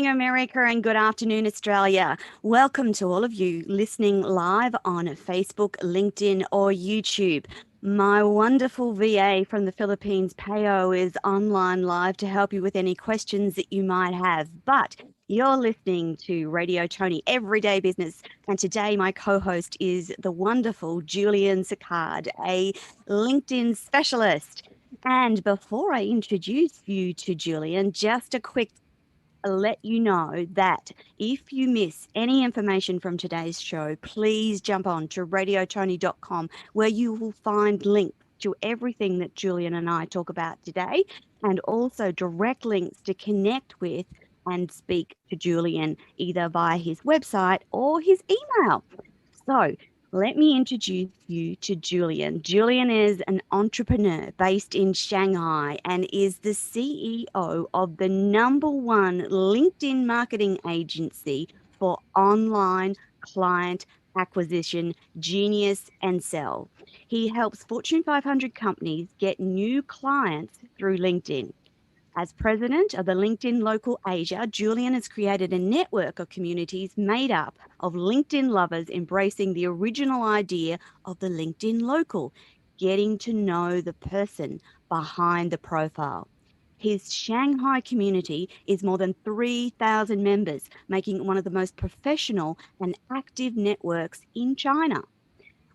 morning, America, and good afternoon, Australia. Welcome to all of you listening live on Facebook, LinkedIn, or YouTube. My wonderful VA from the Philippines, Peo, is online live to help you with any questions that you might have. But you're listening to Radio Toni Every Day Business. And today my co-host is the wonderful Julien Sicard, a LinkedIn specialist. And before I introduce you to Julien, just a quick let you know that if you miss any information from today's show, please jump on to radiotoni.com, where you will find links to everything that Julien and I talk about today, and also direct links to connect with and speak to Julien either via his website or his email. So let me introduce you to Julien. Julien is an entrepreneur based in Shanghai and is the CEO of the #1 LinkedIn marketing agency for online client acquisition, Genius Encel. He helps Fortune 500 companies get new clients through LinkedIn. As president of the LinkedIn Local Asia, Julien has created a network of communities made up of LinkedIn lovers embracing the original idea of the LinkedIn Local, getting to know the person behind the profile. His Shanghai community is more than 3,000 members, making it one of the most professional and active networks in China.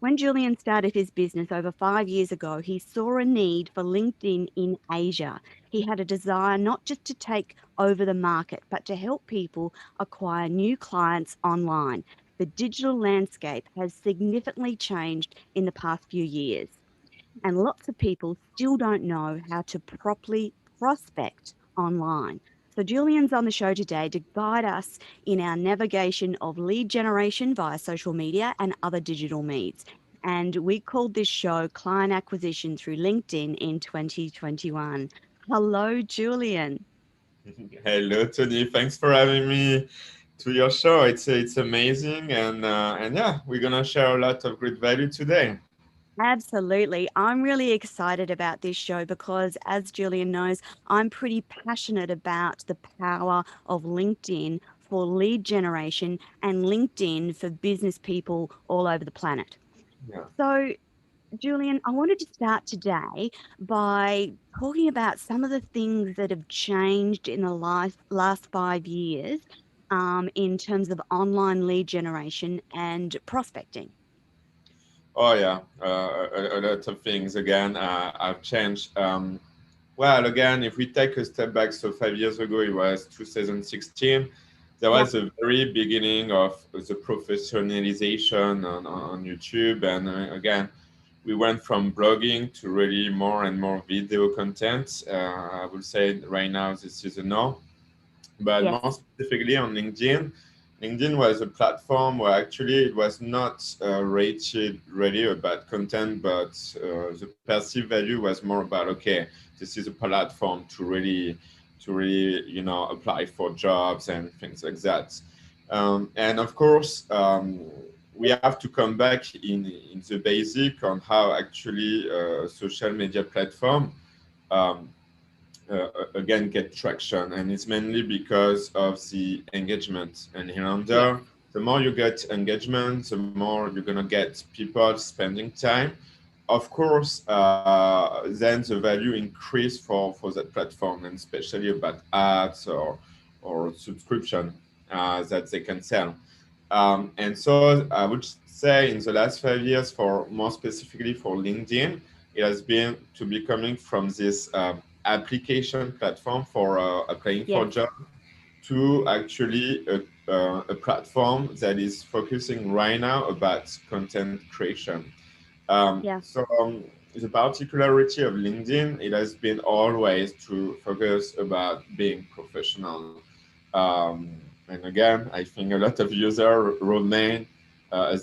When Julien started his business over 5 years ago, he saw a need for LinkedIn in Asia. He had a desire not just to take over the market, but to help people acquire new clients online. The digital landscape has significantly changed in the past few years, and lots of people still don't know how to properly prospect online. So Julian's on the show today to guide us in our navigation of lead generation via social media and other digital means. And we called this show Client Acquisition through LinkedIn in 2021. Hello, Julien. Hello, Toni. Thanks for having me to your show. It's amazing, and yeah, we're gonna share a lot of great value today. Absolutely. I'm really excited about this show because, as Julian knows, I'm pretty passionate about the power of LinkedIn for lead generation and LinkedIn for business people all over the planet. Yeah. So, Julian, I wanted to start today by talking about some of the things that have changed in the last 5 years in terms of online lead generation and prospecting. Oh yeah, a lot of things again. I've changed. Well, again, if we take a step back, so 5 years ago, it was 2016. There Yeah. was a very beginning of the professionalization on YouTube. And again, we went from blogging to really more and more video content. I would say right now this is a no. But Yes. more specifically on LinkedIn, LinkedIn was a platform where actually it was not rated really about content, but the perceived value was more about, okay, this is a platform to really apply for jobs and things like that. And of course, we have to come back in the basic on how actually social media platform um, again get traction, and it's mainly because of the engagement. And here and Yes. there, the more you get engagement, the more you're gonna get people spending time. Of course, then the value increase for that platform, and especially about ads or subscription that they can sell. And so I would say in the last 5 years, for more specifically for LinkedIn, it has been to be coming from this application platform for applying for Yes. jobs to actually a platform that is focusing right now about content creation. Yeah. The particularity of LinkedIn, it has been always to focus about being professional. And again, I think a lot of users remain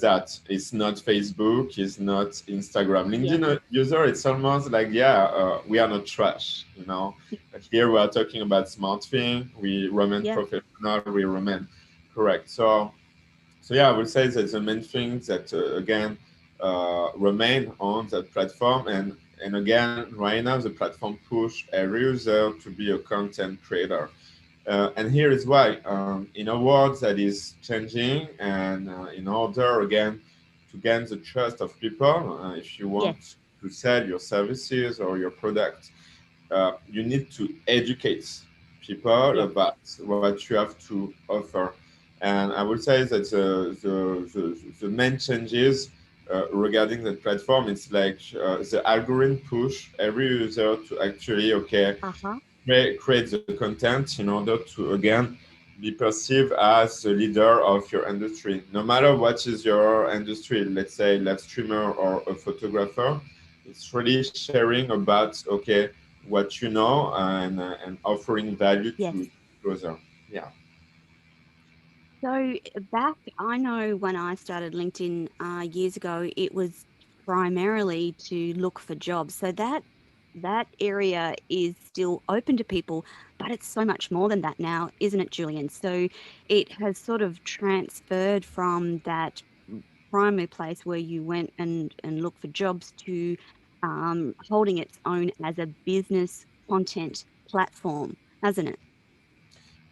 that it's not Facebook, it's not Instagram. Yes. LinkedIn user, it's almost like, yeah, we are not trash, you know. But here we are talking about smart thing. We remain Yeah. professional, we remain correct. So yeah, I would say that the main thing that again remain on that platform, and again right now the platform push every user to be a content creator. And here is why, in a world that is changing, and in order again to gain the trust of people, if you Yes. want to sell your services or your product, you need to educate people Yes. about what you have to offer. And I would say that the main changes regarding the platform, it's like the algorithm push every user to actually, okay, Uh-huh. create the content in order to, again, be perceived as the leader of your industry. No matter what is your industry, let's say live streamer or a photographer, it's really sharing about, okay, what you know, and offering value Yes. to others. Yeah. So back, I know when I started LinkedIn years ago, it was primarily to look for jobs. So that area is still open to people, but it's so much more than that now, isn't it, Julian? So it has sort of transferred from that primary place where you went and looked for jobs to holding its own as a business content platform, hasn't it?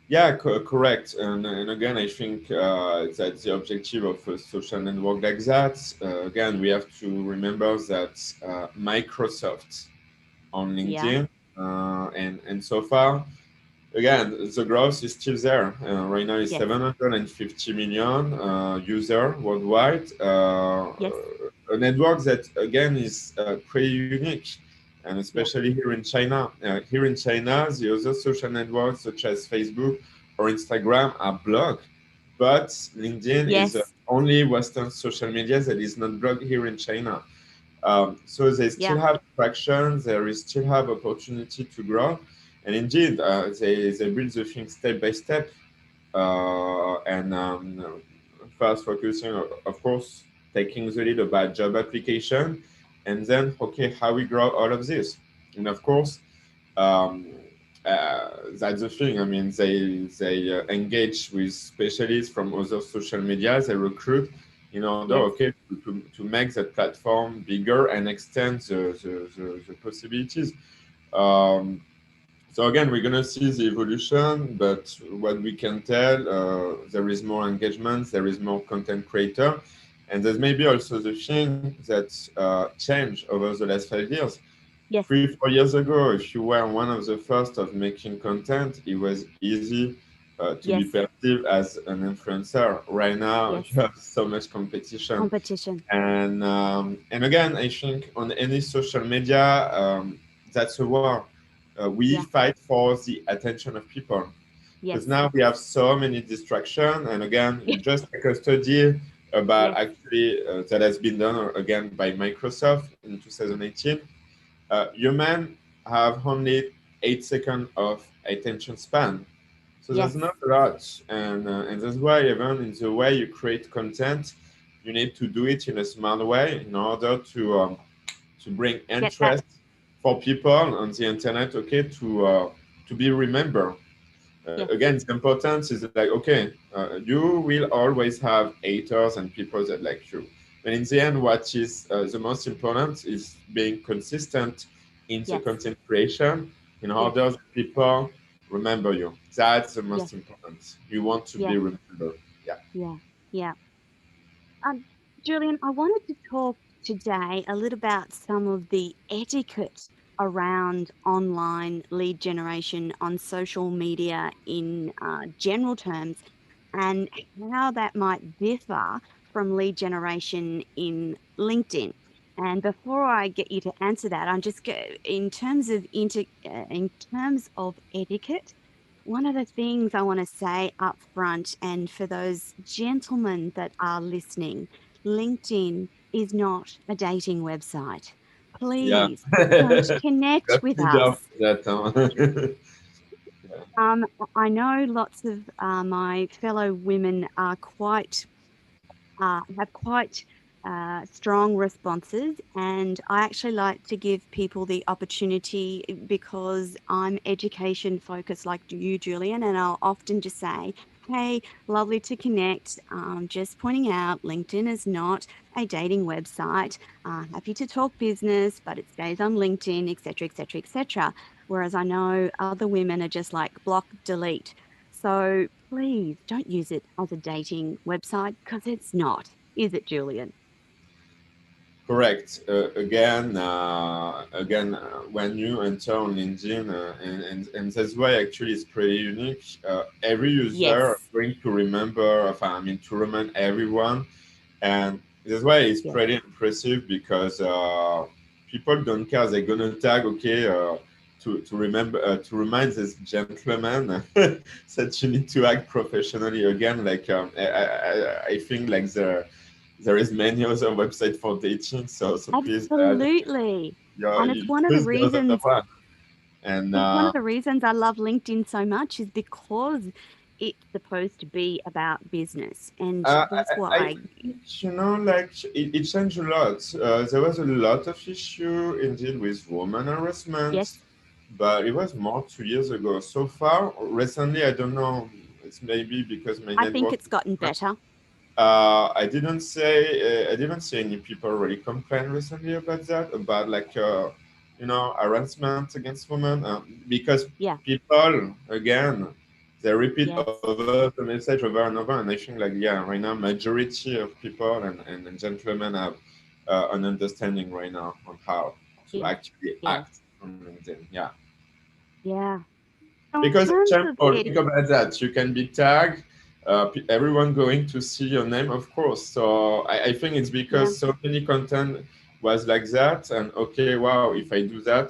Yeah, correct. And again, I think that's the objective of a social network like that. Again, we have to remember that Microsoft on Yeah. LinkedIn, and so far, again, the growth is still there. Right now, it's Yes. 750 million user worldwide. Yes. A network that again is pretty unique, and Yeah. especially here in China. Here in China, the other social networks such as Facebook or Instagram are blocked, but LinkedIn is the Yes. only Western social media that is not blocked here in China. So they still Yeah. have traction, there is still have opportunity to grow, and indeed, they build the thing step by step, and first focusing, of course, taking the lead about job application, and then, okay, how we grow all of this. And of course, um, that's the thing. I mean, they engage with specialists from other social media. They recruit in order, Yes. okay, to make that platform bigger and extend the possibilities. Um, so again, we're gonna see the evolution, but what we can tell, there is more engagement, there is more content creator, and there's maybe also the thing that changed over the last 5 years. Yes. 3, 4 years ago, if you were one of the first of making content, it was easy to be Yes. perceived as an influencer. Right now, Yes. you have so much competition, Competition. and again, I think on any social media, that's a war. We Yeah. fight for the attention of people because Yes. now we have so many distractions. And again, you just take a study about Yes. actually that has been done again by Microsoft in 2018. Humans have only 8 seconds of attention span, so Yes. there's not a lot, and that's why even in the way you create content, you need to do it in a smart way in order to bring Get that. interest for people on the internet. Okay, to be remembered. Yes. Again, the importance is like, okay, you will always have haters and people that like you. But in the end, what is the most important is being consistent in the Yes. content creation in Yes. order that people remember you. That's the Yes. most important. You want to be Yes. remembered. Yeah. Yeah. Yeah. Um, Julian, I wanted to talk today a little about some of the etiquette around online lead generation on social media in general terms, and how that might differ from lead generation in LinkedIn. And before I get you to answer that, I'm just in terms of in terms of etiquette. One of the things I want to say up front, and for those gentlemen that are listening, LinkedIn is not a dating website. Yeah. Please don't connect with Merci bien us. for that. Huh? Yeah. I know lots of my fellow women are have quite strong responses, and I actually like to give people the opportunity because I'm education focused like you, Julian, and I'll often just say, hey, lovely to connect. Just pointing out, LinkedIn is not a dating website. Happy to talk business, but it stays on LinkedIn, etc., etc., etc. Whereas I know other women are just like block, delete. So please don't use it as a dating website because it's not, is it, Julian? Correct. When you enter on LinkedIn, and that's why actually it's pretty unique. Every user is Yes. going to remember, to remind everyone, and that's why it's Yes. pretty impressive because people don't care. They're gonna tag, okay, to remind this gentleman that you need to act professionally again. Like I think like there is many other websites for dating, so please Absolutely. And you it's one of the choose the other reasons one. And it's one of the reasons I love LinkedIn so much is because it's supposed to be about business. And that's I why, think, like it changed a lot. There was a lot of issue indeed with woman harassment, yes, but it was more 2 years ago. So far, recently, I don't know. It's maybe because my I think network. it's gotten better. I didn't see any people really complain recently about that, about like harassment against women, because Yeah. people again they repeat Yes. over the message over and over, and I think like yeah, right now majority of people and gentlemen have an understanding right now on how to Yes. actually Yes. act on LinkedIn. Yeah. Yeah. So in Because terms of example, think etiquette, about that. You can be tagged, everyone going to see your name, of course. So I think it's yeah. because so many content was like that, and okay, wow, if I do that,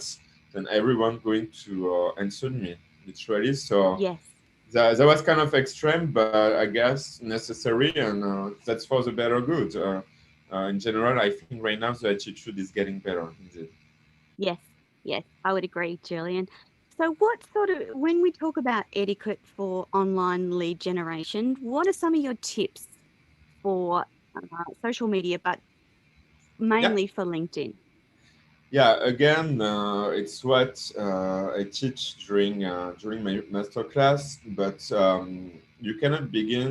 then everyone going to answer me, literally. So Yes. that was kind of extreme, but I guess necessary, and that's for the better good. In general, I think right now the attitude is getting better, indeed. Yes. Yes. I would agree, Julian. So what sort of when we talk about etiquette for online lead generation, what are some of your tips for social media, but Yeah. mainly for LinkedIn? Yeah, again, it's what I teach during my master class, but you cannot begin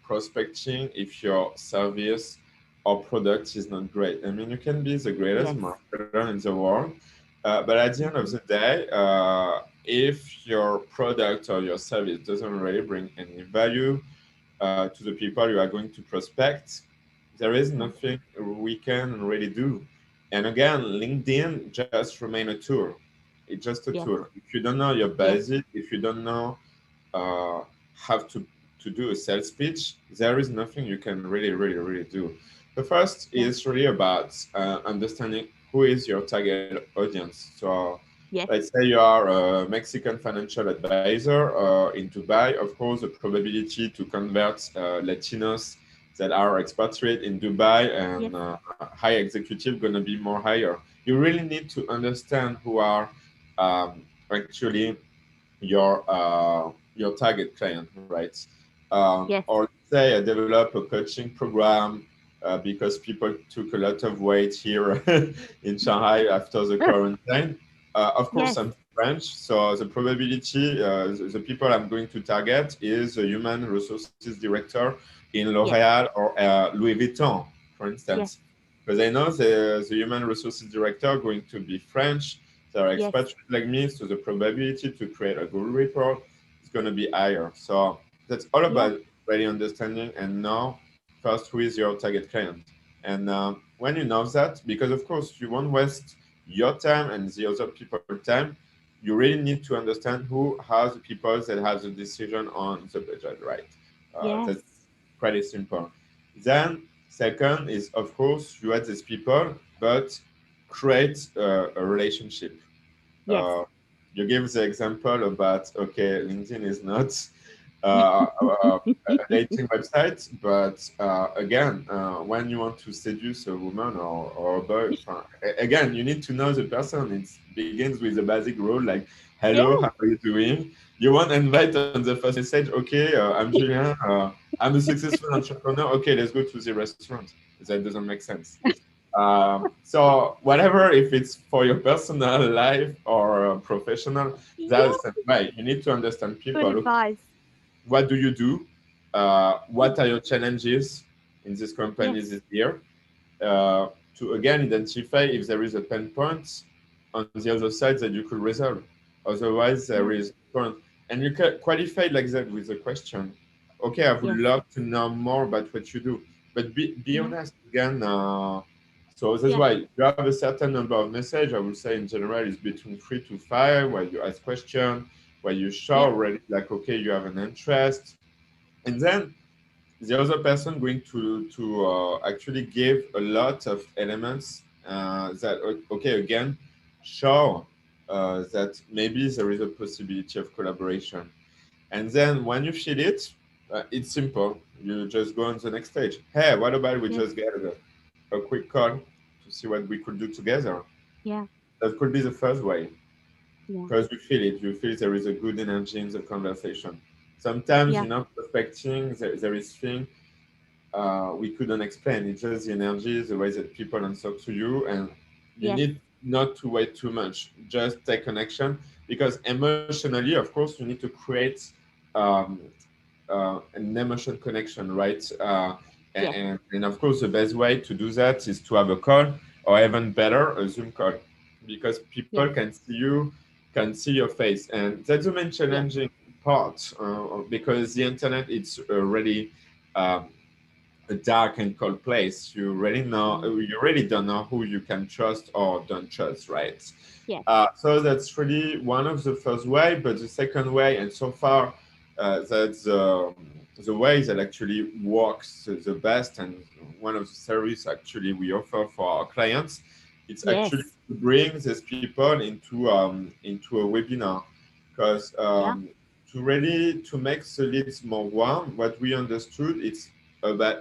prospecting if your service or product is not great. I mean, you can be the greatest Yes. marketer in the world, but at the end of Hmm. the day, if your product or your service doesn't really bring any value to the people you are going to prospect, there is Yeah. nothing we can really do. And again, LinkedIn just remain a tool. It's just a Yes. tool. If you don't know your Yes. basic, if you don't know uh, how to do a sales pitch, there is nothing you can really do. The first Yeah. is really about understanding who is your target audience. So Yes. let's say you are a Mexican financial advisor in Dubai. Of course, the probability to convert Latinos that are expatriate in Dubai Yes. and high executive going to be more higher. You really need to understand who are actually your target client, right? Yes. Or let's say I develop a coaching program because people took a lot of weight here in Shanghai after the quarantine. Of course, Yes. I'm French, so the probability, the people I'm going to target is a human resources director in Yes. L'Oréal or Louis Vuitton, for Yes. instance. Because I know the human resources director going to be French, they're Yes. expatriate like me, so the probability to create a good report is going to be higher. So that's all Yeah. about really understanding and know first who is your target client. And when you know that, because of course you won't waste your time and the other people's time, you really need to understand who are the people that have the decision on the budget, right? Yes. That's pretty simple. Then second is of course you add these people, but create a relationship. Yes. uh, you give the example about okay, LinkedIn is not uh, a dating website, but again, when you want to seduce a woman or a boy, again, you need to know the person. It begins with a basic rule like, "Hello, Yes. how are you doing?" You won't invite on the first message. Okay, I'm Julien. I'm a successful entrepreneur. Okay, let's go to the restaurant. That doesn't make sense. So whatever, if it's for your personal life or professional, Yeah. that's the way. You need to understand Good people. Okay, advice. what do you do? Yeah. What are your challenges in this company Yes. this year? To again identify if there is a pain point on the other side that you could resolve. Otherwise, there Yeah. is point. And you can qualify like that with a question. Okay, I would Yes. love to know more about what you do, but be Yeah. honest again. So that's Yeah. why you have a certain number of messages. I would say in general is between 3 to 5, where you ask questions, where you show Yeah. already like, okay, you have an interest, and then the other person going to actually give a lot of elements that okay, again show that maybe there is a possibility of collaboration. And then when you feel it, it's simple. You just go on the next stage. Hey, what about we Yes. just get a quick call to see what we could do together? Yeah. That could be the first way, Yeah. because you feel it. You feel there is a good energy in the conversation. Sometimes, Yeah. prospecting, there is things we couldn't explain. It's just the energy, the way that people answer to you, and you Yes. need not to wait too much. Just take connection, because emotionally, of course, you need to create um, an emotion connection, right? Yes. And of course, the best way to do that is to have a call, or even better, a Zoom call, because people Yes. can see you, can see your face, and that's the main Yes. challenging part, because the internet it's already um, a dark and cold place. Mm. You really don't know who you can trust or don't trust, right? Yes. So that's really one of the first way, but the second way, and so far, that's the way that actually works the best, and one of the service actually we offer for our clients, it's actually Yes. to bring these people into a webinar, because Yeah. to really to make the leads more warm, what we understood it's about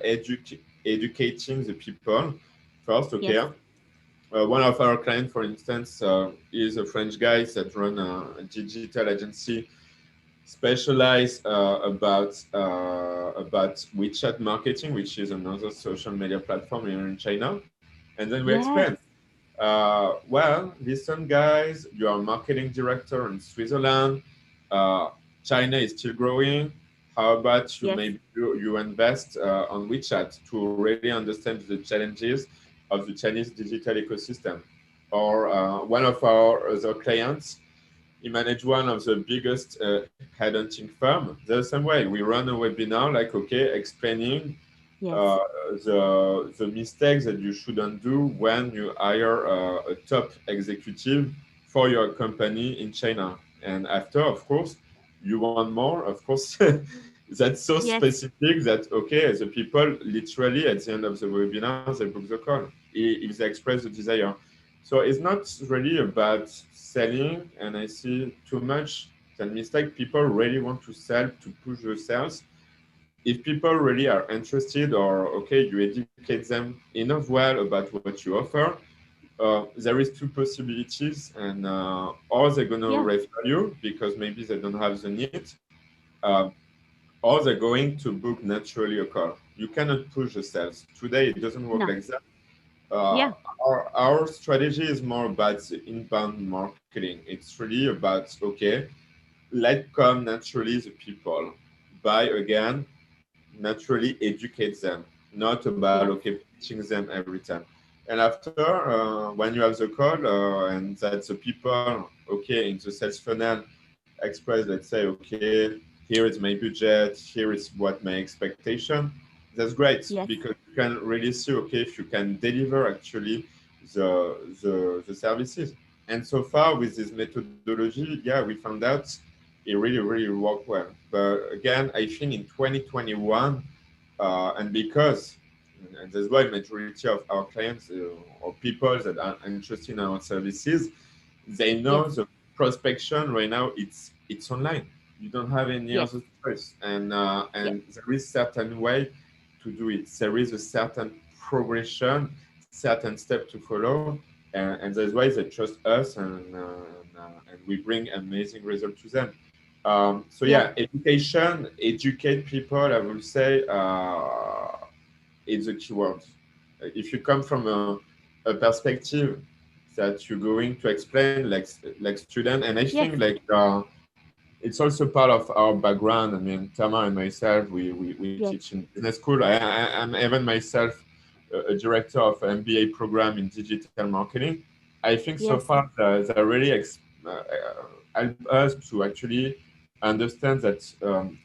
educating the people first. Okay, Yes. one of our clients, for instance, is a French guy that run a digital agency specialized about WeChat marketing, which is another social media platform here in China. And then we explain, Yes. well, listen, guys, you are a marketing director in Switzerland. Uh, China is still growing. How about you Yes. maybe you invest on WeChat to really understand the challenges of the Chinese digital ecosystem? Or one of our other clients, he managed one of the biggest headhunting firm. The same way, we run a webinar like, okay, explaining Yes. uh, the mistakes that you shouldn't do when you hire a top executive for your company in China. And after, of course, you want more. Of course, that's so Yes. specific that okay, the people literally at the end of the webinar they book the call if they express the desire. So it's not really about selling, and I see too much that mistake. People really want to sell to push the sales. If people really are interested, or okay, you educate them enough well about what you offer, there is two possibilities, and or they're gonna Yeah. refer you because maybe they don't have the need, uh, or they're going to book naturally a call. You cannot push the sales today. It doesn't work No. like that. uh, Yeah. our strategy is more about the inbound marketing. It's really about okay, let come naturally the people, buy again, naturally educate them, not about Yes. okay teaching them every time. And after when you have the call and that the people okay in the sales funnel express, let's say okay, here is my budget, here is what my expectation, that's great, Yes. because you can really see okay if you can deliver actually the services. And so far with this methodology, yeah, we found out it really worked well. But again, I think in 2021, and because, and that's why majority of our clients or people that are interested in our services, they know Yes. the prospection right now it's online. You don't have any Yes. other choice, Yes. and there is certain way to do it. There is a certain progression, certain step to follow, and that's why they trust us, and we bring amazing results to them. So Yes. yeah, educate people. I will say it's a keyword. If you come from a perspective that you're going to explain like student, and I think Yes. like it's also part of our background. I mean, Tama and myself, we Yes. teach in business school. I'm even myself a director of an MBA program in digital marketing. I think so Yes. far they really help us to actually understand that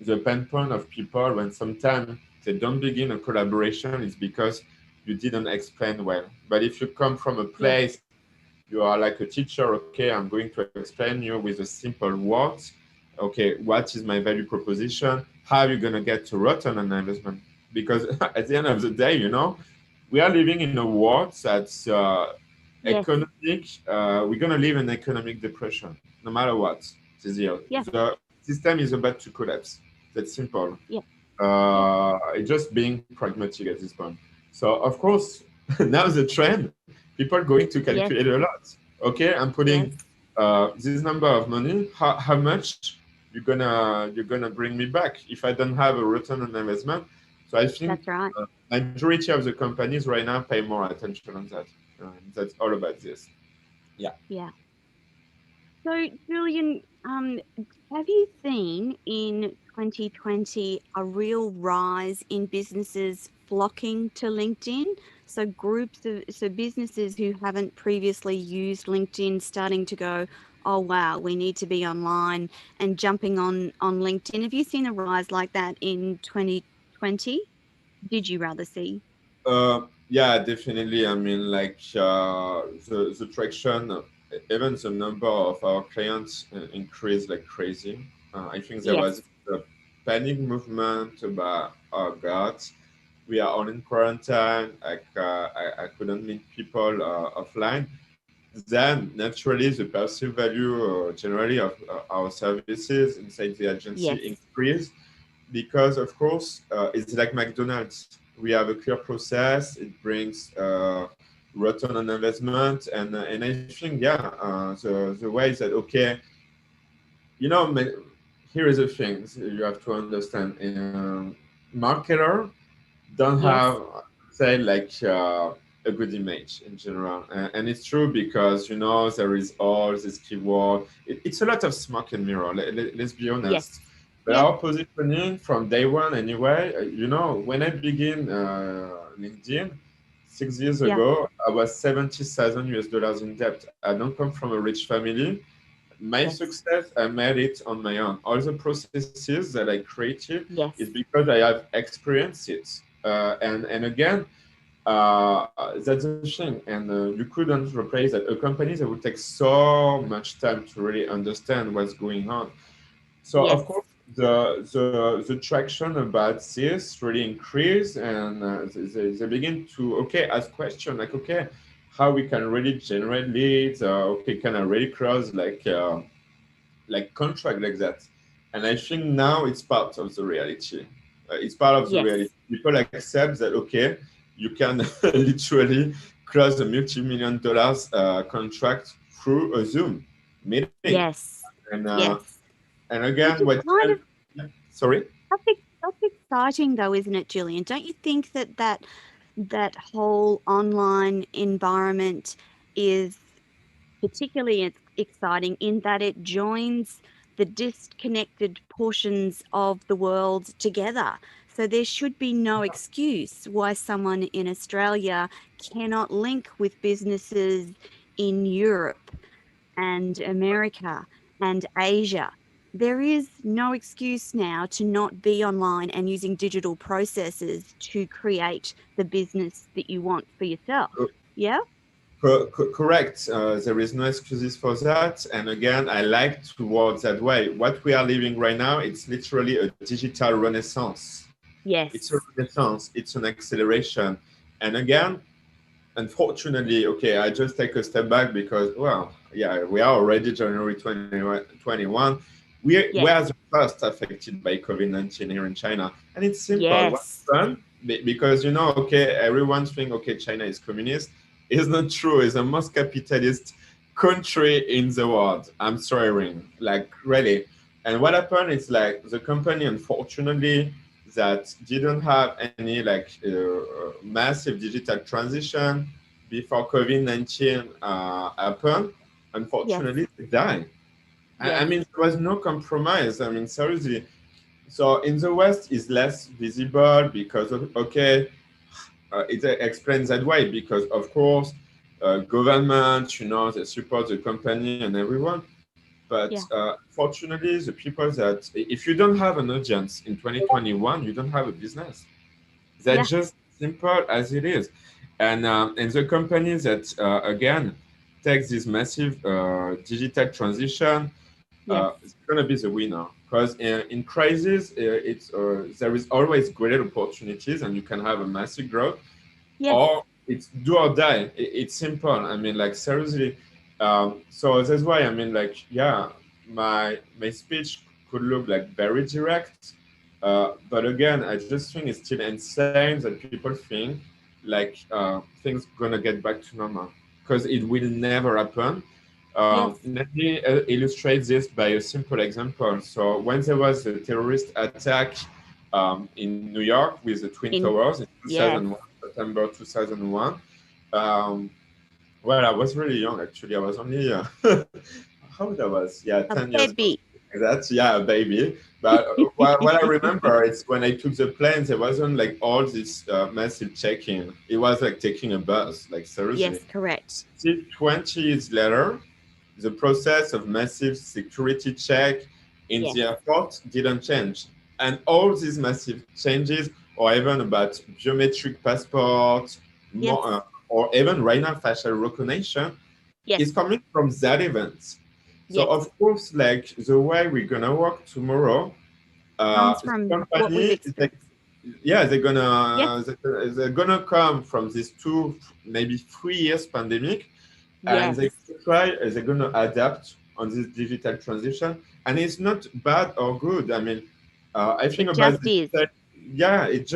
the pain point of people when sometimes they don't begin a collaboration is because you didn't explain well. But if you come from a Yes. place, you are like a teacher, okay, I'm going to explain you with a simple words. Okay, what is my value proposition? How are you going to get to return on investment? Because at the end of the day, we are living in a world that's Yes. economic. We're going to live in economic depression, no matter what. This year. Yeah. The system is about to collapse. That's simple. Yeah. Yeah. It's just being pragmatic at this point. So, of course, now the trend, people are going to Yes. calculate a lot. Okay, I'm putting Yes. this number of money. How much you're gonna bring me back if I don't have a return on investment? So I think That's right. majority of the companies right now pay more attention on that. That's all about this. Yeah. Yeah. So, Julian, have you seen in 2020 a real rise in businesses flocking to LinkedIn? So, so businesses who haven't previously used LinkedIn starting to go, oh, wow, we need to be online and jumping on LinkedIn. Have you seen a rise like that in 2020? Did you rather see? Yeah, definitely. I mean, like the traction, even the number of our clients increased like crazy. I think there was Yes. a panic movement about, oh God, we are all in quarantine. Like I couldn't meet people offline. Then naturally, the perceived value generally of our services inside the agency Yes. increased because of course it's like McDonald's. We have a clear process. It brings return on investment, and I think the way is that okay, you know, here is the thing you have to understand. Marketer don't Yes. have say like a good image in general, and it's true because there is all this keyword. It's a lot of smoke and mirror. Let's be honest. Yes. But Yeah. our positioning from day one, anyway. When I begin LinkedIn 6 years Yeah. ago, I was $70,000 in debt. I don't come from a rich family. My Yes. success, I made it on my own. All the processes that I created is Yes. because I have experienced it. And again, that's the thing. And you couldn't replace that. A company that would take so much time to really understand what's going on. So of Yes. course, the traction about this really increase, and they begin to ask questions like how we can really generate leads. Can I really cross like contract like that? And I think now it's part of the reality. It's part of the reality. Yes. People accept that you can literally close a multi-million dollars contract through a Zoom meeting. Yes. And Yes. Which again, is what kind of yeah, sorry. that's exciting though, isn't it, Julian? Don't you think that whole online environment is particularly exciting in that it joins the disconnected portions of the world together. So there should be no excuse why someone in Australia cannot link with businesses in Europe and America and Asia. There is no excuse now to not be online and using digital processes to create the business that you want for yourself. Yeah? Correct. There is no excuses for that. And again, I like to work that way. What we are living right now, it's literally a digital renaissance. It's a Yes. renaissance. It's an acceleration. And again, unfortunately, I just take a step back because, well, yeah, we are already January 2021. We Yes. are the first affected by COVID-19 here in China. And it's simple. What Yes. happened? Because, everyone think, China is communist. It's not true. It's the most capitalist country in the world. I'm swearing, like, really. And what happened is, like, the company, unfortunately, that didn't have any massive digital transition before COVID-19 happened, Yes. unfortunately, they died. I Yes. mean, there was no compromise. I mean, seriously. So in the West, it's less visible because it explains that way because, of course, government, they support the company and everyone. But But Yeah. fortunately, the people that, if you don't have an audience in 2021, you don't have a business. Yeah. That's just simple as it is. And the companies that, again, takes this massive digital transition, Yes. it's going to be the winner. Because in crisis, there is always great opportunities and you can have a massive growth, Yes. or it's do or die. It's simple. I mean, like seriously. So that's why I mean, like, yeah, my speech could look like very direct, but again, I just think it's still insane that people think like things gonna get back to normal because it will never happen. Yes. Let me illustrate this by a simple example. So when there was a terrorist attack in New York with the Twin In Towers in yes. 2001, September 2001. Um, well, I was really young actually. I was only how old I was? Yeah, A 10 years old. baby. That's yeah, a baby. But what I remember is when I took the plane, there wasn't like all this massive checking. It was like taking a bus, like seriously. Yes, correct. Still, 20 years later, the process of massive security check in Yes. the airport didn't change. And all these massive changes, or even about biometric passports, Yes. or even right now facial recognition, Yes. is coming from that event. So Yes. of course, like the way we're gonna work tomorrow, Comes the from what we've company, experienced. yeah, Yes. they're gonna come from these 2 maybe 3 years pandemic, and Yes. they're gonna adapt on this digital transition, and it's not bad or good. I mean, I think It about just the is. yeah, it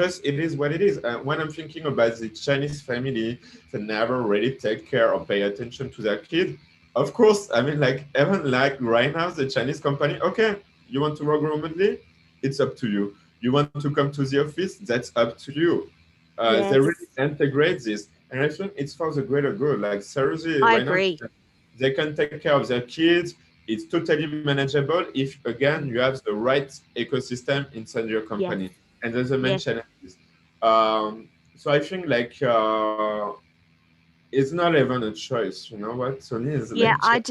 is what it is. When I'm thinking about the Chinese family that never really take care or pay attention to their kid, of course, I mean, like even like right now, the Chinese company, okay, you want to work remotely, it's up to you. You want to come to the office, that's up to you. They Yes. really integrate this, and I think it's for the greater good. Like seriously, I right now agree. they can take care of their kids. It's totally manageable if again you have the right ecosystem inside your Yes. company. And there's the main Yes. challenges. So I think like it's not even a choice. You know what? Sony is Yeah, like I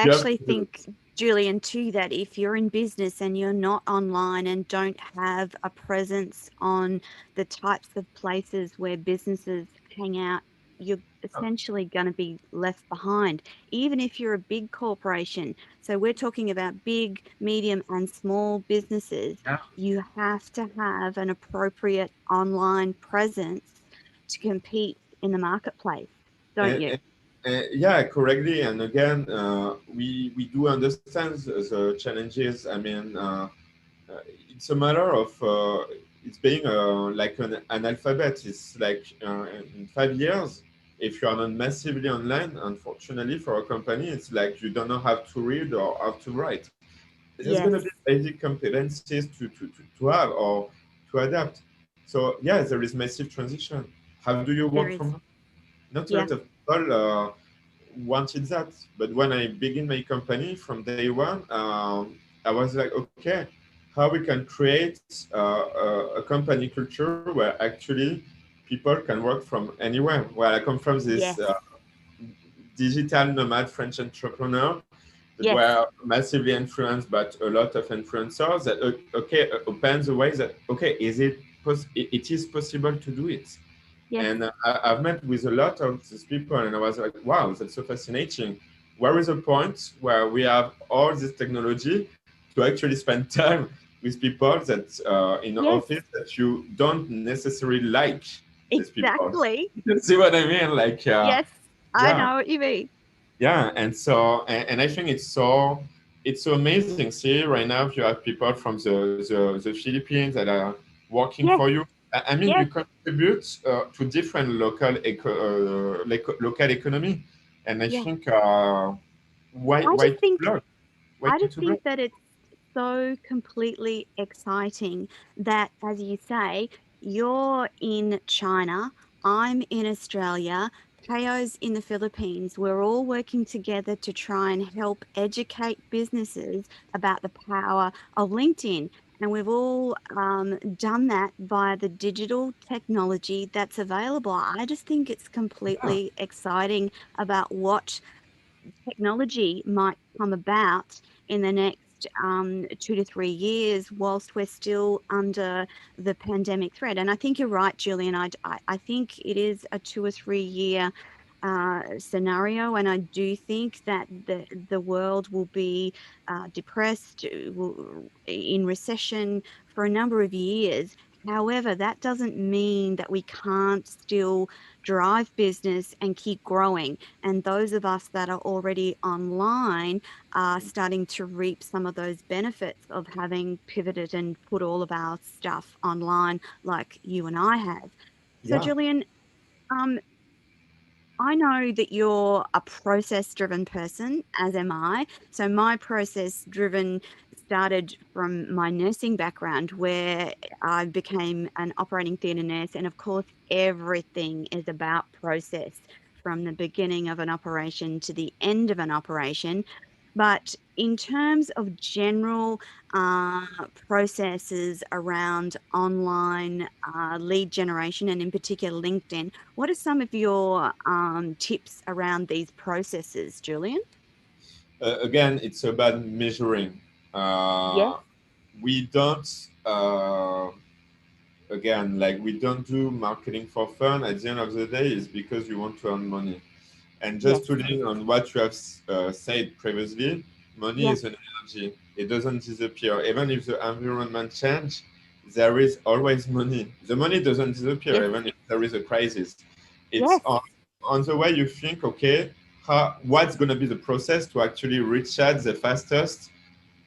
you have actually to do think, Julian, too, that if you're in business and you're not online and don't have a presence on the types of places where businesses hang out, you're it. essentially going to be left behind, even if you're a big corporation. So we're talking about big, medium, and small businesses. Yeah. You have to have an appropriate online presence to compete in the marketplace, don't And, you? yeah, correctly. And again, we do understand the challenges. I mean, it's a matter of it's being like an alphabet. It's like in 5 years, if you are not massively online, unfortunately for a company, it's like you don't know how to read or how to write. There's going to Yes, be basic competencies to have or to adapt. So yeah, there is massive transition. How do you there work is. from home? Not a Yeah. lot of people wanted that. But when I begin my company from day one, I was like, okay, how we can create a company culture where actually people can work from anywhere. Where I come from, this Yes. digital nomad French entrepreneur that Yes. were massively influenced by a lot of influencers that okay opens the way that okay it is possible to do it. Yes. And I've met with a lot of these people, and I was like, wow, that's so fascinating. Where is a point where we have all this technology to actually spend time with people that in the Yes. office that you don't necessarily like these people? Exactly. You see what I mean? Like, Yes. I yeah, know what you mean. yeah. And so, and I think it's so amazing. See, right now, if you have people from the Philippines that are working Yes. for you, I mean, you Yes. contribute to different local economy, and I Yes. think I why just to think blog? Why I just to blog? think that it's so completely exciting that, as you say, you're in China, I'm in Australia, Teo's in the Philippines. We're all working together to try and help educate businesses about the power of LinkedIn. And we've all done that via the digital technology that's available. I just think it's Yeah, completely exciting about what technology might come about in the next 2 to 3 years whilst we're still under the pandemic threat. And I think you're right, Julian. I think it is a 2 or 3 year scenario, and I do think that the world will be depressed, in recession for a number of years. However, that doesn't mean that we can't still drive business and keep growing. And those of us that are already online are starting to reap some of those benefits of having pivoted and put all of our stuff online, like you and I have. So, Yeah. Julian, um, I know that you're a process-driven person, as am I. So my process-driven started from my nursing background, where I became an operating theatre nurse. And of course, everything is about process from the beginning of an operation to the end of an operation. But in terms of general uh, processes around online lead generation, and in particular LinkedIn, what are some of your tips around these processes, Julian? Again, it's about measuring. Yes, We don't, again, like we don't do marketing for fun. At the end of the day, it's because you want to earn money. And yes, just to lean on what you have said previously, money yes, is an energy. It doesn't disappear. Even if the environment change, there is always money. The money doesn't disappear yes, even if there is a crisis. It's yes, on the way you think, okay, what's going to be the process to actually reach out the fastest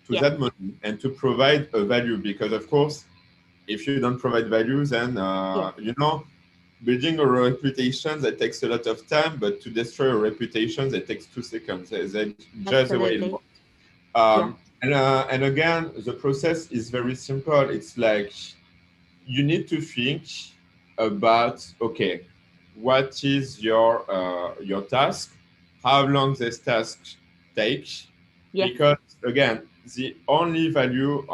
to yes, that money and to provide a value? Because of course, if you don't provide value, then yes, building a reputation that takes a lot of time, but to destroy a reputation that takes 2 seconds. That's just the way it absolutely. works. Yeah, And again, the process is very simple. It's like you need to think about, okay, what is your task? How long this task takes? yes, Because again, the only value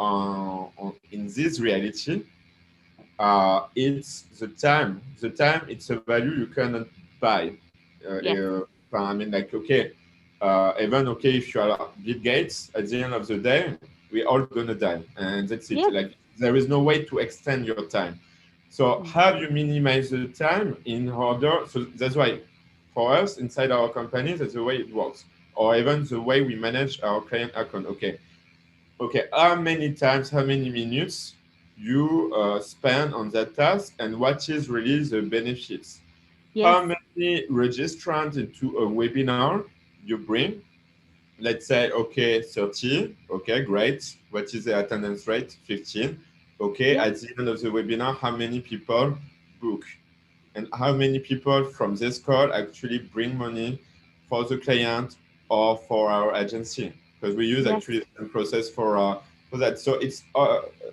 in this reality, it's the time. The time, it's a value you cannot buy. yes, I mean, like, okay, even okay, if you are Bill Gates, at the end of the day, we all gonna die, and that's it. yes, Like, there is no way to extend your time. So, mm, how you minimize the time in order? So that's why, for us inside our company, that's the way it works, or even the way we manage our client account. Okay, how many times, how many minutes you spend on that task, and what is really the benefits? yes, How many registrants into a webinar you bring? Let's say, okay, 30. Okay, great. What is the attendance rate? 15. Okay, yes, at the end of the webinar, how many people book? And how many people from this call actually bring money for the client or for our agency? Because we use yes, actually the same process for that. So it's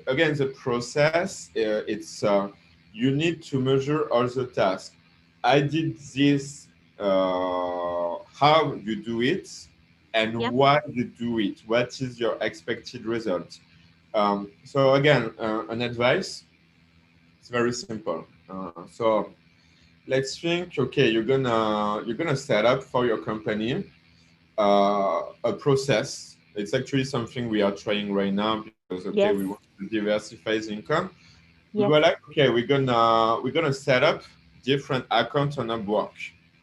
again the process. It's you need to measure all the tasks. I did this. How you do it, and yep, why you do it. What is your expected result? So again, an advice. It's very simple. So let's think, okay, you're gonna set up for your company a process. It's actually something we are trying right now because okay, yes, we want to diversify the income. We yes, go like, okay, we're gonna set up different accounts on Upwork,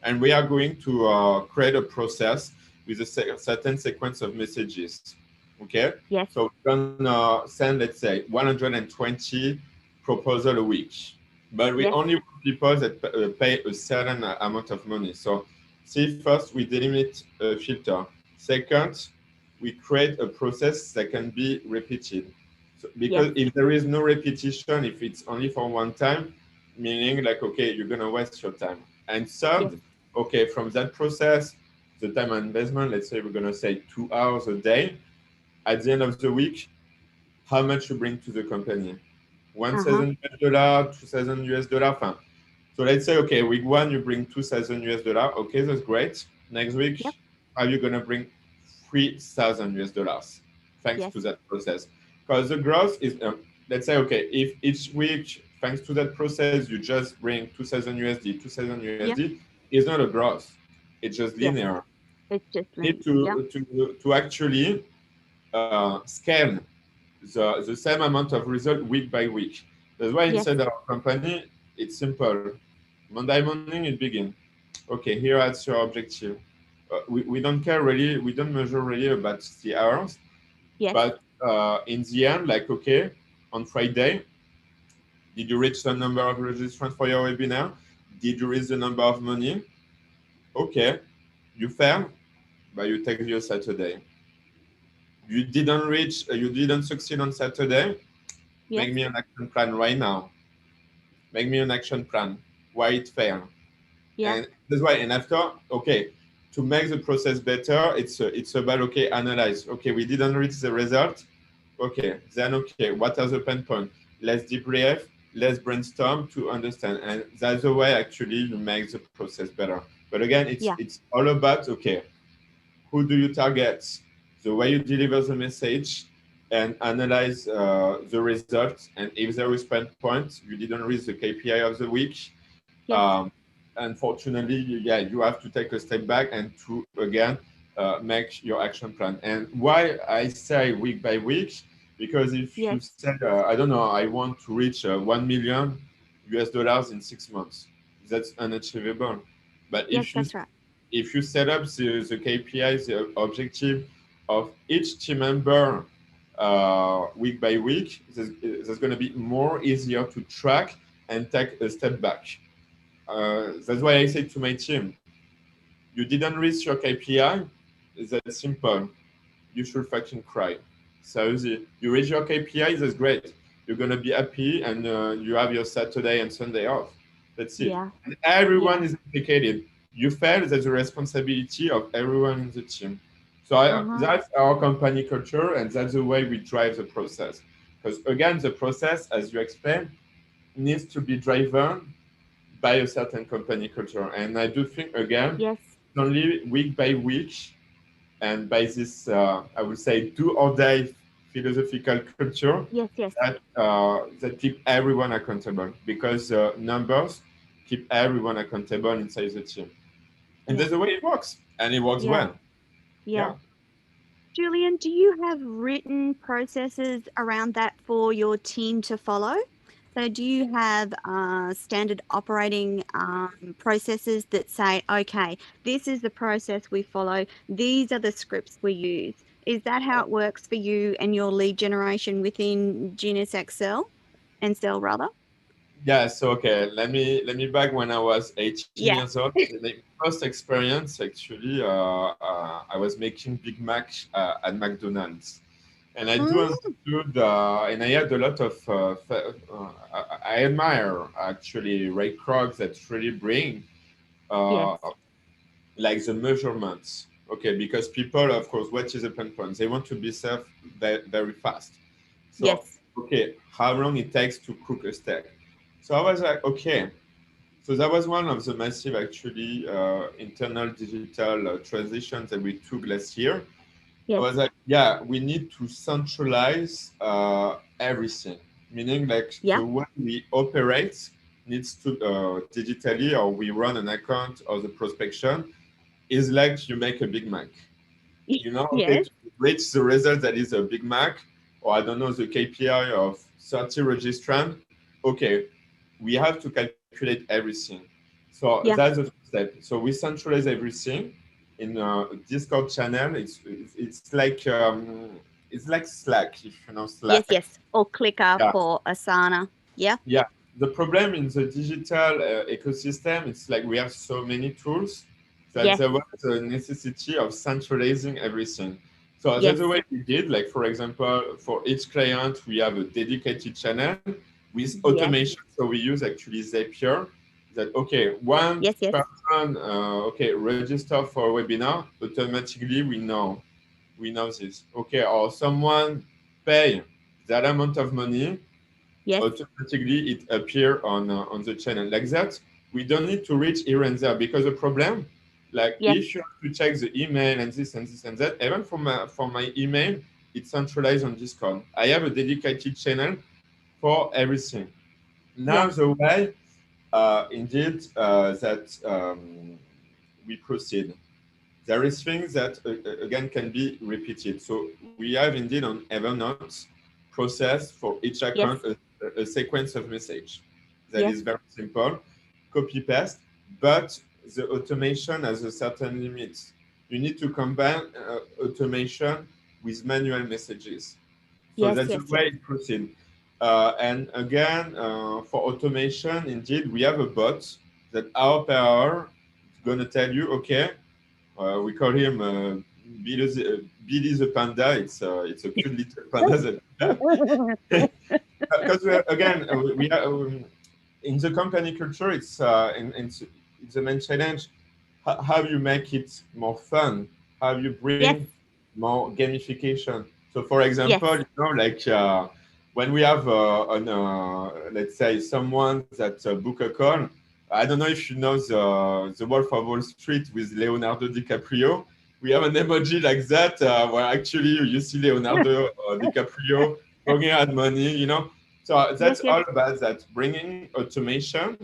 and we are going to create a process with a certain sequence of messages. Okay, yes, so we're gonna send, let's say, 120 proposal a week, but we yes, only want people that pay a certain amount of money. So, see, first we delimit a filter. Second, we create a process that can be repeated. So, yes, because if there is no repetition, if it's only for one time, meaning like, okay, you're gonna waste your time. And yes, third, okay, from that process, the time and investment, let's say we're gonna say 2 hours a day. At the end of the week, how much you bring to the company? uh-huh, $1,000, $2,000 fine. So let's say, okay, week one, you bring $2,000. Okay, that's great. Next yep, week, are you going to bring $3,000 thanks yes, to that process? Because the growth is, let's say, okay, if each week, thanks to that process, you just bring 2,000 USD, 2,000 yep, USD, it's not a growth. It's just yes, linear. It's just Need linked. Yeah. to actually scale the same amount of result week by week. That's why Yes. inside our company, it's simple. Monday morning, it begins. Okay, here are your objective. We don't care really, we don't measure really about the hours, Yes. but in the end, like, okay, on Friday, did you reach the number of registrants for your webinar? Did you reach the number of money? Okay, you failed, but you take your Saturday. You didn't succeed on Saturday. Yes. Make me an action plan right now. Make me an action plan. Why it failed? Yeah. And that's why. And after, okay, to make the process better, it's about, okay, analyze. Okay, we didn't reach the result. Okay, then, okay, what are the pain points? Let's debrief, let's brainstorm to understand. And that's the way actually you make the process better. But again, Yeah. it's all about, okay, who do you target, the way you deliver the message, and analyze the results. And if there is pain point, you didn't reach the KPI of the week, Yes. unfortunately, yeah, you have to take a step back and to again make your action plan. And why I say week by week, because if you Yes. said, I don't know, I want to reach 1 million US dollars in 6 months, that's unachievable. But Yes, that's right. if you set up the KPIs, the objective of each team member week by week, that's going to be more easier to track and take a step back. That's why I say to my team, you didn't reach your KPI, that's simple. You should fucking cry. So you reach your KPI, that's great. You're going to be happy and you have your Saturday and Sunday off. That's it. Yeah. And everyone Yeah. is implicated. You fail, that's the responsibility of everyone in the team. So Uh-huh. that's our company culture, and that's the way we drive the process. Because again, the process, as you explained, needs to be driven by a certain company culture. And I do think, again, Yes. only week by week and by this, I would say, do or die philosophical culture Yes. Yes. that keep everyone accountable, because numbers keep everyone accountable inside the team. And Yeah. that's the way it works. And it works Yeah. well. Yeah. Yeah. Julian, do you have written processes around that for your team to follow? So, do you have standard operating processes that say, okay, this is the process we follow, these are the scripts we use? Is that how it works for you and your lead generation within Genius Encel rather? Yeah, so okay, let me back when I was 18 Yeah. years old. The first experience actually, I was making Big Mac at McDonald's, and I do Mm, understood, and I had a lot of, I admire actually Ray Kroc that really bring yes. uh, like the measurements. Okay, because people, of course, what is the pain point? They want to be served very fast. So, Yes. okay, how long it takes to cook a steak? So I was like, okay. So that was one of the massive, actually, internal digital transitions that we took last year. I Yes. was like, yeah, we need to centralize everything, meaning like Yeah. the way we operate needs to digitally, or we run an account or the prospection is like you make a Big Mac. You know, okay, Yes. to reach the result that is a Big Mac, or I don't know, the KPI of 30 registrants, okay, we have to calculate everything. So Yeah. that's the first step. So we centralize everything in a Discord channel. It's like Slack, if you know Yes. Slack. Yes. Or ClickUp Yeah, or Asana. Yeah. yeah. The problem in the digital ecosystem, it's like we have so many tools that Yes. there was a necessity of centralizing everything. So that's Yes. the way we did. Like, for example, for each client, we have a dedicated channel with Yes. automation. So we use actually Zapier that, okay, one Yes. Yes. person, okay, register for a webinar, automatically we know this. Okay, or someone pay that amount of money, Yes. automatically it appear on the channel like that. We don't need to reach here and there, because the problem, like, Yes. if you have to check the email and this and this and that, even for my email, it's centralized on Discord. I have a dedicated channel for everything. Now Yeah. the way, indeed, that we proceed. there is things that again can be repeated. So we have indeed on Evernote process for each Yes. account a sequence of message that Yes. is very simple, copy paste, but the automation has a certain limit. You need to combine automation with manual messages. So Yes. that's Yes. the way it proceeds. And again, for automation, indeed, we have a bot that hour per hour is going to tell you, okay, we call him Billy the panda. It's a cute little panda that we have. Because again, we are, in the company culture, it's the main challenge. How you make it more fun? How you Yes. bring more gamification? So, for Yes. example, like when we have let's say someone that book a call. I don't know if you know the Wolf of Wall Street with Leonardo DiCaprio. We have an emoji like that where actually you see Leonardo DiCaprio talking about money. So Yes. that's Yes. all about that, bringing automation.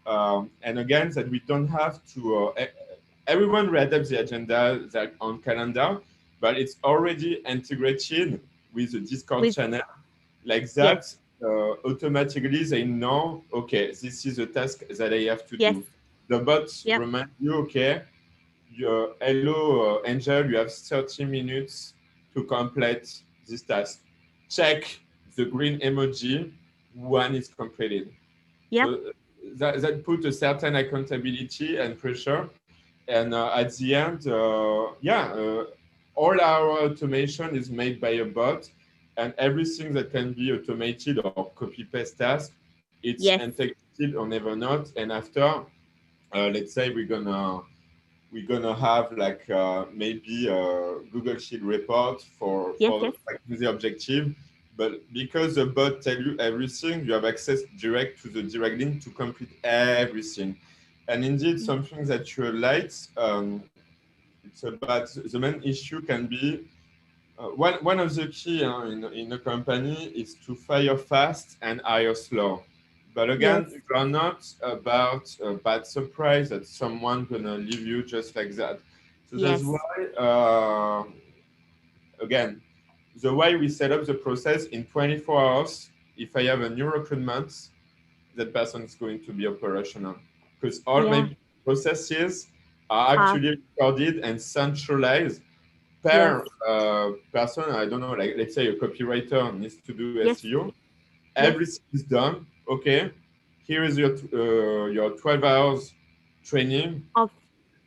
And again, that we don't have to, everyone readapt the agenda that on calendar, but it's already integrated with the Discord With channel. Like yes. that, automatically they know, okay, this is a task that I have to Yes. do. The bot Yep. remind you, okay, hello, Angel, you have 30 minutes to complete this task. Check the green emoji when it's completed. Yep. So that put a certain accountability and pressure. And at the end, all our automation is made by a bot, and everything that can be automated or copy paste task, it's Yes. integrated on Evernote. And after, let's say we're gonna have like maybe a Google Sheet report for Yes. Yes. the objective. But because the bot tell you everything, you have access direct to the direct link to complete everything. And indeed, something that you highlight, it's about the main issue can be one of the key in a company is to fire fast and hire slow. But Yes. again, you are not about a bad surprise that someone gonna leave you just like that. So that's Yes. why, again, the way we set up the process in 24 hours, if I have a new recruitment, that person is going to be operational. Because all Yeah. my processes are actually recorded and centralized Yes. per person. I don't know, like let's say a copywriter needs to do Yes. SEO. Yes. Everything is done. Okay, here is your 12 hours training, Of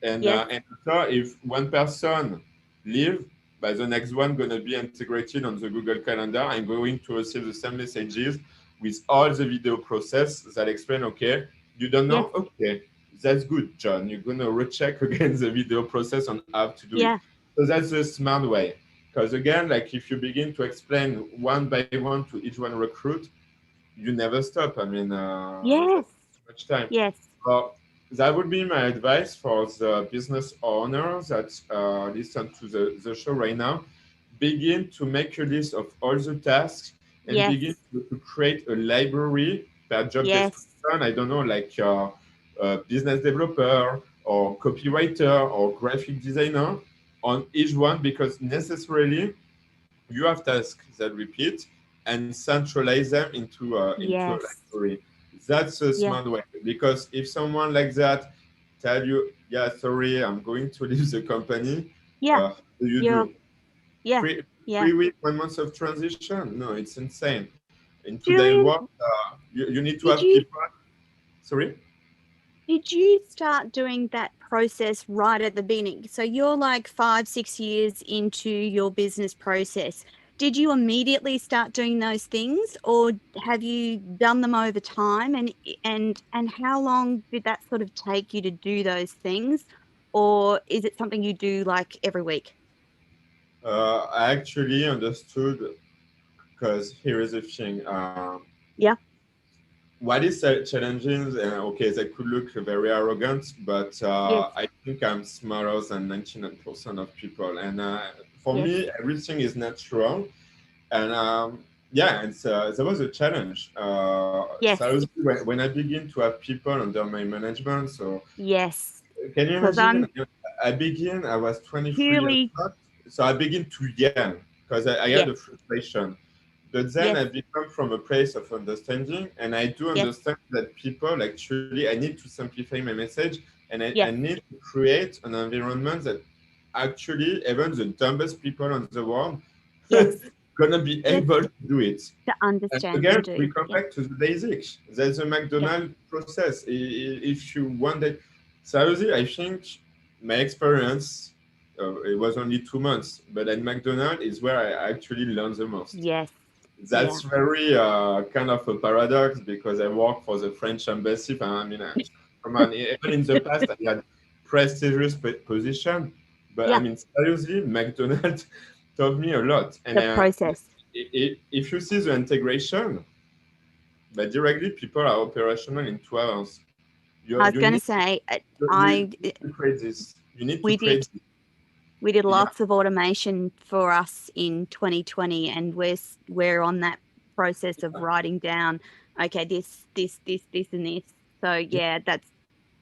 yes. and after, if one person leave, by the next one gonna be integrated on the Google Calendar and going to receive the same messages with all the video process that explain. Okay, you don't Yes. know. Okay, that's good, John. You're gonna recheck again the video process on how to do it. Yeah. So that's the smart way. Because again, like if you begin to explain one by one to each one recruit, you never stop. I mean, Yes. that's too much time. Yes. That would be my advice for the business owners that listen to the show right now. Begin to make a list of all the tasks and Yes. begin to create a library per job Yes. description. I don't know, like business developer or copywriter or graphic designer on each one, because necessarily you have tasks that repeat and centralize them into a Yes. library. That's a Yeah. smart way, because if someone like that tell you, yeah, sorry, I'm going to leave the company, Yeah. what do you You're do? yeah. three, Yeah. 3 weeks, 1 month of transition? No, it's insane. In today's Julian, world, you need to did have you people. Sorry? did you start doing that process right at the beginning? So you're like 5, 6 years into your business process. Did you immediately start doing those things, or have you done them over time? And how long did that sort of take you to do those things? Or is it something you do like every week? I actually understood, because here is the thing. Yeah. What is challenging, okay, that could look very arrogant, but Yes. I think I'm smarter than 99% of people. And for Yes. me, everything is natural. And yeah, there was a challenge. Yes. So when I begin to have people under my management, so Yes. can you Because imagine? I was 23 years purely, old, so I begin too young because I had yes, a frustration. But then yes, I become from a place of understanding, and I do yes, understand that people actually, I need to simplify my message, and I yes, need to create an environment that actually even the dumbest people on the world yes, gonna be yes, able to do it. to And understand again, and do. we come Yes, back to the basics. There's a yes, McDonald's process. If you want that, seriously, I think my experience, it was only 2 months, but at McDonald's is where I actually learned the most. yes, yeah, That's very kind of a paradox because I work for the French embassy. I mean, come on, even in the past, I had prestigious position, but I yeah, mean, seriously, McDonald's taught me a lot. And the process. if you see the integration, but directly people are operational in 2 hours. I was You going to need say, you I need to create this. You need to we create did this. we did Yeah, lots of automation for us in 2020, and we're on that process of writing down, okay, this, and this. So yeah. yeah, that's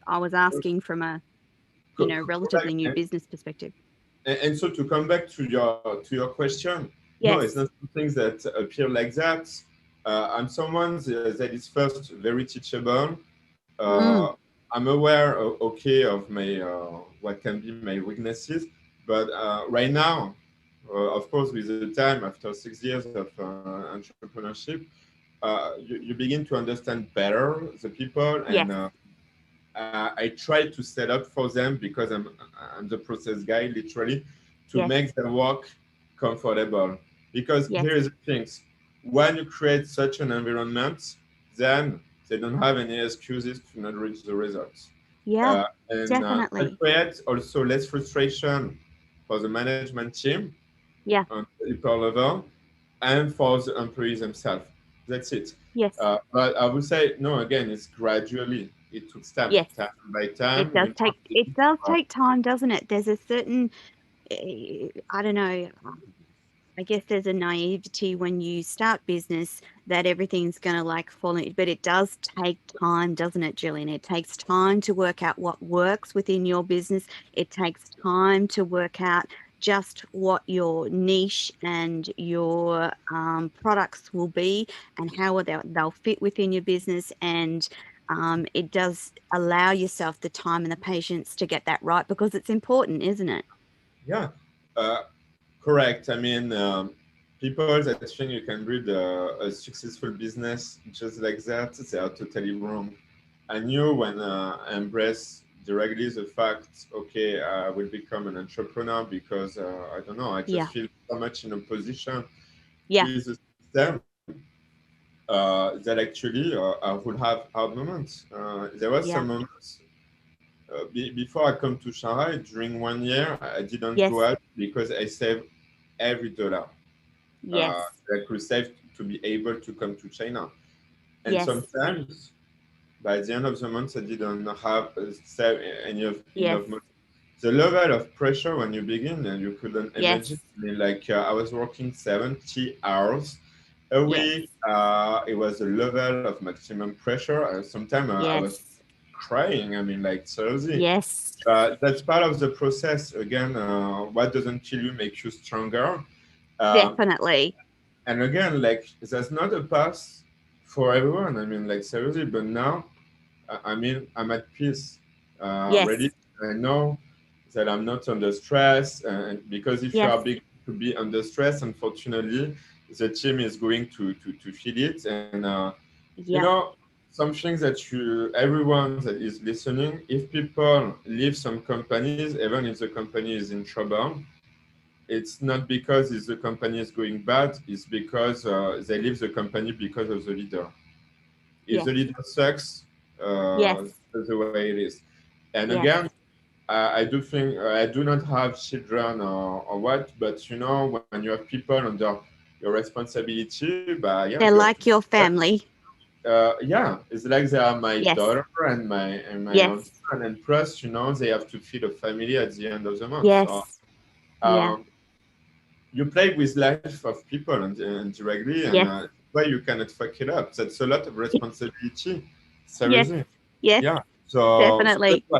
I was asking from a relatively Correct. new business perspective. And so to come back to your question, no, it's Yes. not something that appear like that. I'm someone that is first very teachable. Mm, I'm aware, okay, of my what can be my weaknesses, but right now, of course, with the time after 6 years of entrepreneurship, you begin to understand better the people, and yes. I try to set up for them because I'm the process guy, literally, to Yes. make their work comfortable. Because Yes. here is the things: when you create such an environment, then they don't have any excuses to not reach the results. Yeah. And that Definitely. creates also less frustration for the management team Yeah. on the deeper level and for the employees themselves. That's it. Yes. But I would say, no, again, it's gradually. It took time, Yes. time by It time. does take it Begin does to, take time, doesn't it? There's a certain I don't know. I guess there's a naivety when you start business that everything's going to like fall in, but it does take time, doesn't it, Julian? It takes time to work out what works within your business. It takes time to work out just what your niche and your products will be and how they'll fit within your business. And it does allow yourself the time and the patience to get that right because it's important, isn't it? yeah, uh, correct. I mean, people that think you can build a successful business just like that, they are totally wrong. I knew when I embraced directly the fact, okay, I will become an entrepreneur because I don't know, I Yeah. just feel so much in a position Yeah. with the system that actually I would have hard moments. There was Yeah. some moments before I come to Shanghai during 1 year. I didn't go Yes. out because I saved every dollar Yes. that I could save to be able to come to China. And Yes. sometimes by the end of the month, I didn't have save any of Yes. enough money. The level of pressure when you begin, and you couldn't Yes. imagine. I mean, like I was working 70 hours a Yes. week. It was a level of maximum pressure. Sometimes I was Yes. crying. I mean, like seriously. Yes. That's part of the process. Again, what doesn't kill you makes you stronger. Uh, Definitely. and again, like there's not a path for everyone. I mean, like seriously. But now, I mean, I'm at peace. Yes. Ready. I know that I'm not under stress, and because if you Yes. are big to be under stress, unfortunately, the team is going to feel it. And you Yep. know, some things that everyone that is listening, if people leave some companies, even if the company is in trouble, it's not because the company is going bad, it's because they leave the company because of the leader. If Yes. the leader sucks, Yes. that's the way it is. And Yes. again, I do think I do not have children or what, but you know, when you have people under your responsibility, but yeah, you They're have to. like your family. Yeah, it's like they are my Yes. daughter and my own Yes. son, and plus, you know, they have to feed a family at the end of the month. So Yes. Yeah. um, you play with life of people and directly, and Yes. why you cannot fuck it up. That's a lot of responsibility. Yes. Seriously, Yes. yeah. So that's Definitely. why.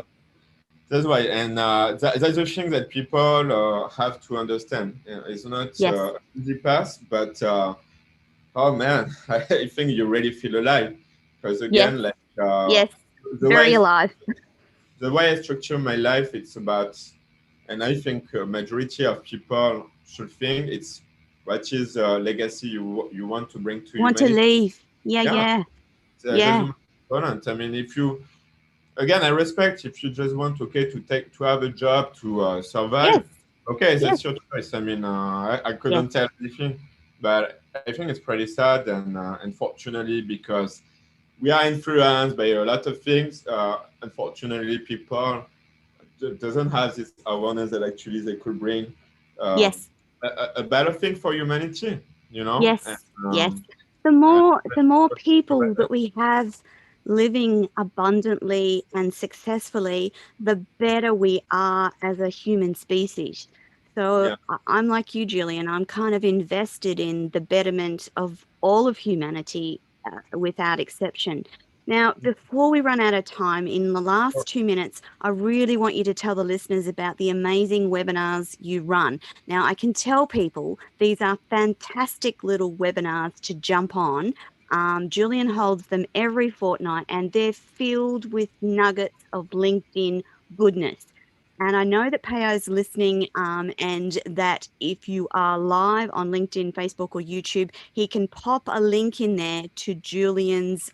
That's why, and that's the thing that people have to understand. It's not Yes. easy path, but oh man, I think you really feel alive. Because Yes. again, like Yes. the Very way alive. the way I structure my life, it's about, and I think a majority of people should think it's what is a legacy you want to bring to Want to humanity. leave. Yeah, Yeah, yeah. that's the Yeah. most important. I mean, if you again, I respect if you just want to have a job to Yes. survive. Okay, Yes. that's your choice. I mean, I Yes. couldn't tell anything, but I think it's pretty sad, and unfortunately, because we are influenced by a lot of things. Unfortunately, people doesn't have this awareness that actually they could bring um, Yes. a better thing for humanity. You know, and, Yes. Yes. um, The and more people that we have living abundantly and successfully, the better we are as a human species. So yeah, I'm like you, Julian. I'm kind of invested in the betterment of all of humanity without exception. Now, before we run out of time, in the last 2 minutes, I really want you to tell the listeners about the amazing webinars you run. Now, I can tell people these are fantastic little webinars to jump on. Julian holds them every fortnight, and they're filled with nuggets of LinkedIn goodness. And I know that Payo's listening, and that if you are live on LinkedIn, Facebook, or YouTube, he can pop a link in there to Julian's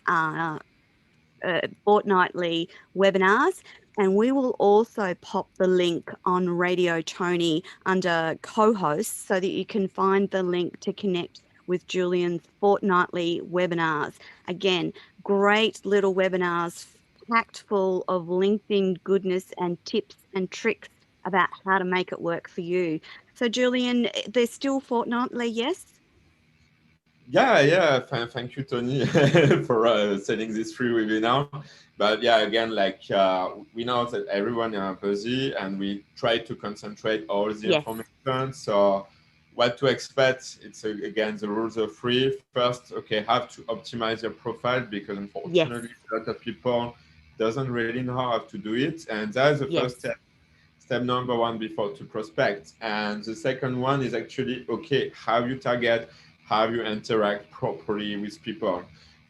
fortnightly webinars. And we will also pop the link on Radio Toni under co-hosts so that you can find the link to connect with Julian's fortnightly webinars. Again, great little webinars packed full of LinkedIn goodness and tips and tricks about how to make it work for you. So Julian, they're still fortnightly, yes? yeah. Thank you, Tony, for setting this free webinar. But yeah, again, like we know that everyone are busy, and we try to concentrate all the Yes. information. So, what to expect? It's again the rules are free. First, okay, have to optimize your profile, because Yes. unfortunately, a lot of people doesn't really know how to do it, and that's the Yes. first step. Step number one before to prospect. And the second one is actually, okay, how you target, how you interact properly with people.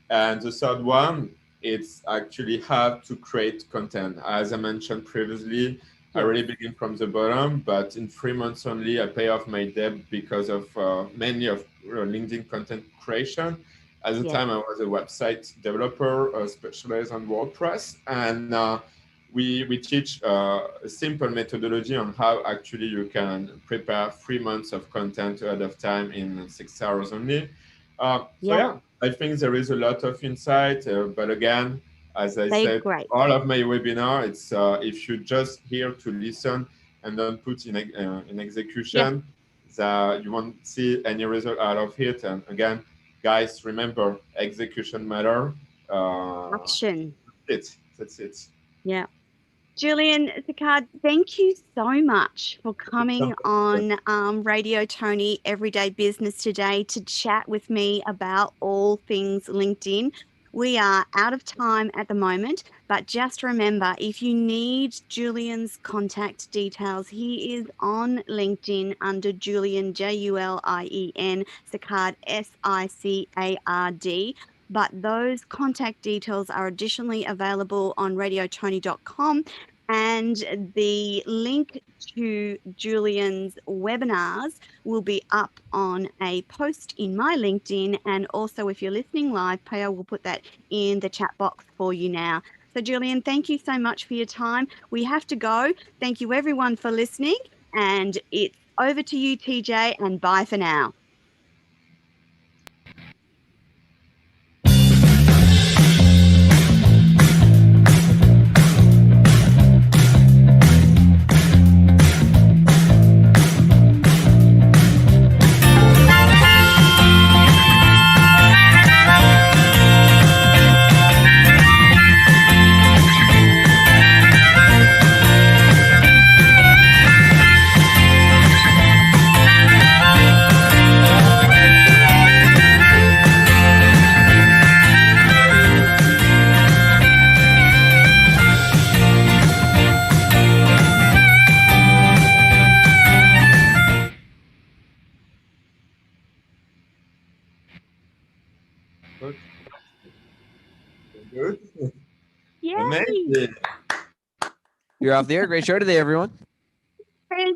And the third one, it's actually how to create content. As I mentioned previously, I Yes. really begin from the bottom, but in 3 months only, I pay off my debt because of mainly of LinkedIn content creation. At the Yes. time, I was a website developer, specialized on WordPress, and we teach a simple methodology on how actually you can prepare 3 months of content ahead of time in 6 hours only. So yeah, I think there is a lot of insight, but again, as I They're said, great. all of my webinar, it's if you just here to listen and don't put in execution, that you won't see any result out of it. And again, guys, remember, execution matter. Action. That's it. Yeah. Julien Sicard, thank you so much for coming on Radio Toni Everyday Business today to chat with me about all things LinkedIn. We are out of time at the moment, but just remember, if you need Julian's contact details, he is on LinkedIn under Julien, Julien, Sicard, Sicard. But those contact details are additionally available on radiotoni.com. And the link to Julian's webinars will be up on a post in my LinkedIn. And also, if you're listening live, Payo will put that in the chat box for you now. So, Julian, thank you so much for your time. We have to go. Thank you, everyone, for listening. And it's over to you, TJ, and bye for now. Amazing. You're off the air. Great show today, everyone. Hey.